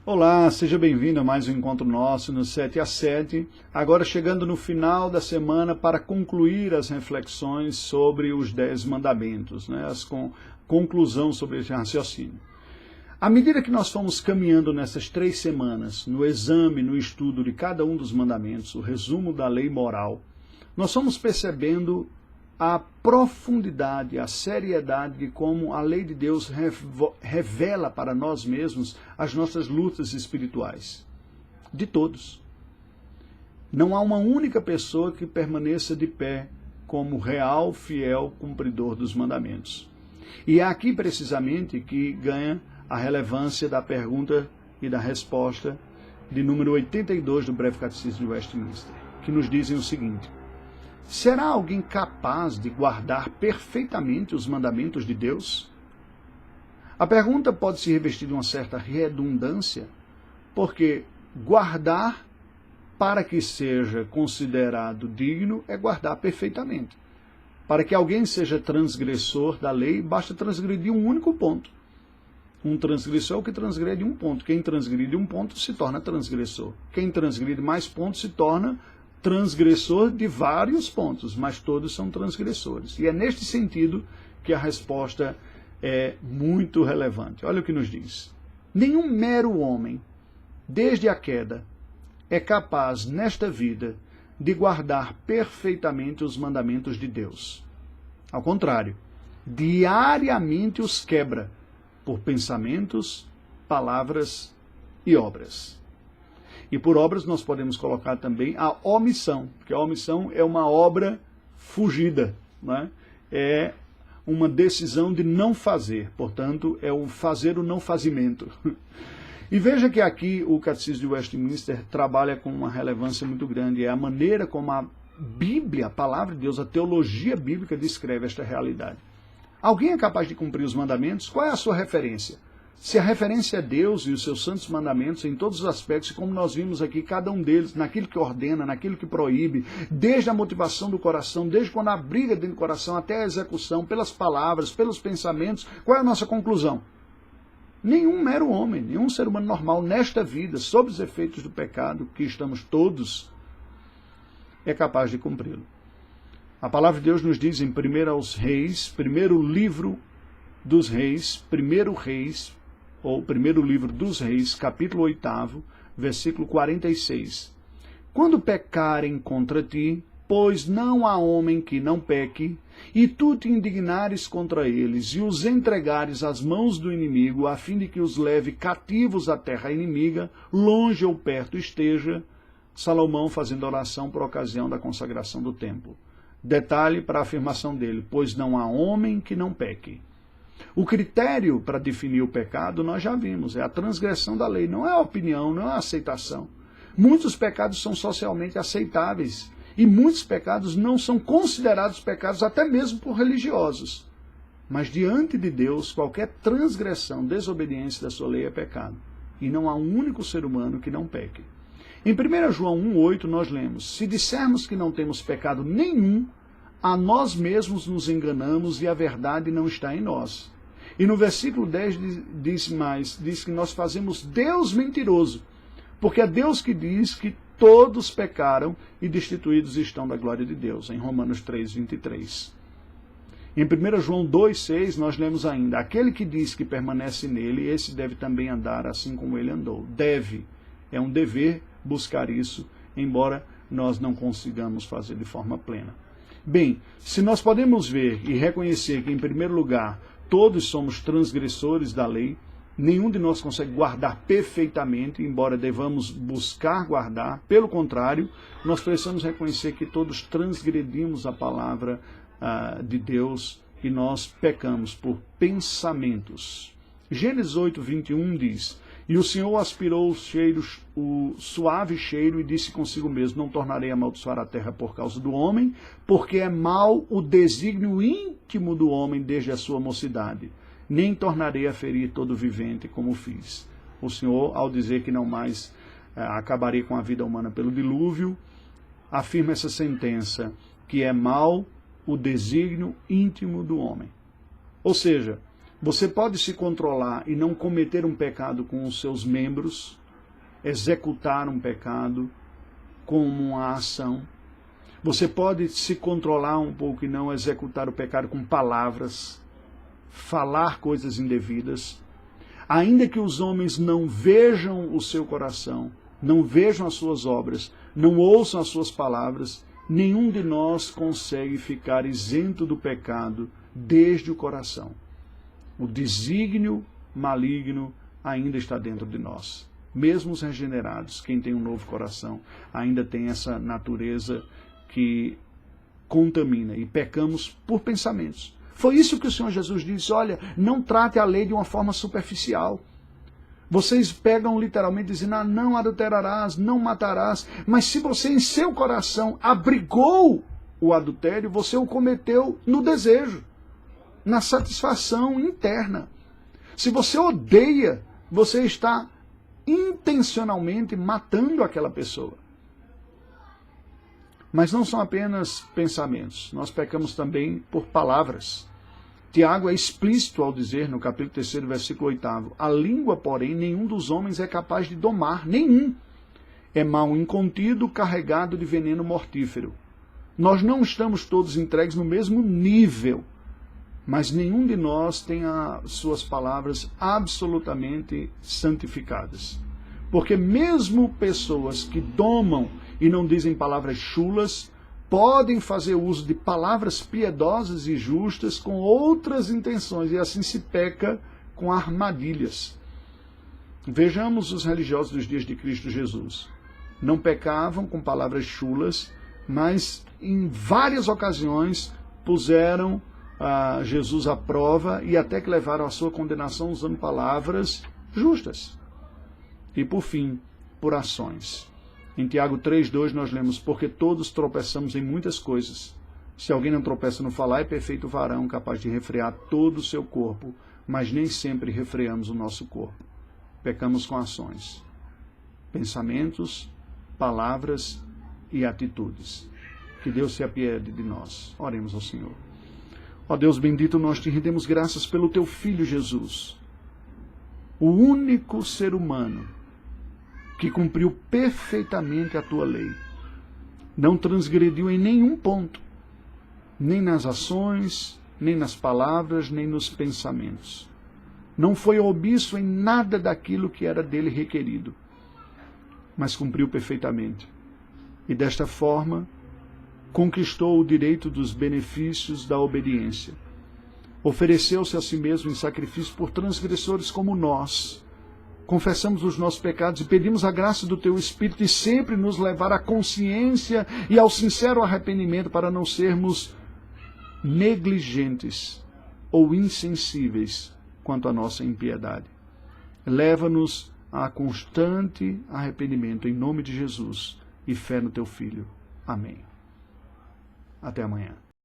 Olá, seja bem-vindo a mais um encontro nosso no 7 a 7, agora chegando no final da semana para concluir as reflexões sobre os 10 mandamentos, conclusão sobre esse raciocínio. À medida que nós fomos caminhando nessas 3 semanas, no exame, no estudo de cada um dos mandamentos, o resumo da lei moral, nós fomos percebendo a profundidade, a seriedade de como a lei de Deus revela para nós mesmos as nossas lutas espirituais. De todos. Não há uma única pessoa que permaneça de pé como real, fiel cumpridor dos mandamentos. E é aqui precisamente que ganha a relevância da pergunta e da resposta de número 82 do Breve Catecismo de Westminster, que nos dizem o seguinte: será alguém capaz de guardar perfeitamente os mandamentos de Deus? A pergunta pode se revestir de uma certa redundância, porque guardar para que seja considerado digno é guardar perfeitamente. Para que alguém seja transgressor da lei, basta transgredir um único ponto. Um transgressor é o que transgrede um ponto. Quem transgride um ponto se torna transgressor. Quem transgride mais pontos se torna transgressor de vários pontos, mas todos são transgressores. E é neste sentido que a resposta é muito relevante. Olha o que nos diz. Nenhum mero homem, desde a queda, é capaz, nesta vida, de guardar perfeitamente os mandamentos de Deus. Ao contrário, diariamente os quebra, por pensamentos, palavras e obras. E por obras nós podemos colocar também a omissão, porque a omissão é uma obra fugida, né? É uma decisão de não fazer, portanto, é o fazer o não fazimento. E veja que aqui o Catecismo de Westminster trabalha com uma relevância muito grande, é a maneira como a Bíblia, a palavra de Deus, a teologia bíblica descreve esta realidade. Alguém é capaz de cumprir os mandamentos? Qual é a sua referência? Se a referência é Deus e os seus santos mandamentos em todos os aspectos, como nós vimos aqui, cada um deles, naquilo que ordena, naquilo que proíbe, desde a motivação do coração, desde quando há briga dentro do coração até a execução, pelas palavras, pelos pensamentos, qual é a nossa conclusão? Nenhum mero homem, nenhum ser humano normal nesta vida, sob os efeitos do pecado, que estamos todos, é capaz de cumpri-lo. A palavra de Deus nos diz em 1 aos Reis, primeiro livro dos Reis, ou primeiro livro dos Reis, capítulo 8, versículo 46. Quando pecarem contra ti, pois não há homem que não peque, e tu te indignares contra eles, e os entregares às mãos do inimigo, a fim de que os leve cativos à terra inimiga, longe ou perto esteja, Salomão fazendo oração por ocasião da consagração do templo. Detalhe para a afirmação dele, pois não há homem que não peque. O critério para definir o pecado nós já vimos, é a transgressão da lei, não é a opinião, não é a aceitação. Muitos pecados são socialmente aceitáveis e muitos pecados não são considerados pecados até mesmo por religiosos. Mas diante de Deus, qualquer transgressão, desobediência da sua lei é pecado. E não há um único ser humano que não peque. Em 1 João 1,8 nós lemos, se dissermos que não temos pecado nenhum, a nós mesmos nos enganamos e a verdade não está em nós. E no versículo 10 diz que nós fazemos Deus mentiroso, porque é Deus que diz que todos pecaram e destituídos estão da glória de Deus, em Romanos 3,23. Em 1 João 2,6 nós lemos ainda, aquele que diz que permanece nele, esse deve também andar assim como ele andou. Deve, é um dever buscar isso, embora nós não consigamos fazer de forma plena. Bem, se nós podemos ver e reconhecer que, em primeiro lugar, todos somos transgressores da lei, nenhum de nós consegue guardar perfeitamente, embora devamos buscar guardar, pelo contrário, nós precisamos reconhecer que todos transgredimos a palavra de Deus e nós pecamos por pensamentos. Gênesis 8:21 diz, e o Senhor aspirou o suave cheiro e disse consigo mesmo, não tornarei a amaldiçoar a terra por causa do homem, porque é mau o desígnio íntimo do homem desde a sua mocidade. Nem tornarei a ferir todo vivente como fiz. O Senhor, ao dizer que não mais acabarei com a vida humana pelo dilúvio, afirma essa sentença, que é mau o desígnio íntimo do homem. Ou seja, Você pode se controlar e não cometer um pecado com os seus membros, executar um pecado como uma ação. Você pode se controlar um pouco e não executar o pecado com palavras, falar coisas indevidas. Ainda que os homens não vejam o seu coração, não vejam as suas obras, não ouçam as suas palavras, nenhum de nós consegue ficar isento do pecado desde o coração. O desígnio maligno ainda está dentro de nós. Mesmo os regenerados, quem tem um novo coração, ainda tem essa natureza que contamina, e pecamos por pensamentos. Foi isso que o Senhor Jesus disse: olha, não trate a lei de uma forma superficial. Vocês pegam literalmente dizendo, não adulterarás, não matarás, mas se você em seu coração abrigou o adultério, você o cometeu no desejo, na satisfação interna. Se você odeia, você está intencionalmente matando aquela pessoa. Mas não são apenas pensamentos, nós pecamos também por palavras. Tiago é explícito ao dizer, no capítulo 3, versículo 8, a língua, porém, nenhum dos homens é capaz de domar, nenhum. É mal incontido, carregado de veneno mortífero. Nós não estamos todos entregues no mesmo nível, mas nenhum de nós tem as suas palavras absolutamente santificadas. Porque mesmo pessoas que domam e não dizem palavras chulas, podem fazer uso de palavras piedosas e justas com outras intenções, e assim se peca com armadilhas. Vejamos os religiosos dos dias de Cristo Jesus. Não pecavam com palavras chulas, mas em várias ocasiões puseram Jesus à prova e até que levaram a sua condenação usando palavras justas. E por fim, por ações. Em Tiago 3,2 nós lemos, porque todos tropeçamos em muitas coisas. Se alguém não tropeça no falar, é perfeito varão, capaz de refrear todo o seu corpo, mas nem sempre refreamos o nosso corpo. Pecamos com ações, pensamentos, palavras e atitudes. Que Deus se apiede de nós. Oremos ao Senhor. Ó Deus bendito, nós te rendemos graças pelo teu Filho Jesus, o único ser humano que cumpriu perfeitamente a tua lei. Não transgrediu em nenhum ponto, nem nas ações, nem nas palavras, nem nos pensamentos. Não foi omisso em nada daquilo que era dele requerido, mas cumpriu perfeitamente. E desta forma, conquistou o direito dos benefícios da obediência. Ofereceu-se a si mesmo em sacrifício por transgressores como nós. Confessamos os nossos pecados e pedimos a graça do teu Espírito de sempre nos levar à consciência e ao sincero arrependimento para não sermos negligentes ou insensíveis quanto à nossa impiedade. Leva-nos a constante arrependimento em nome de Jesus e fé no teu Filho. Amém. Até amanhã.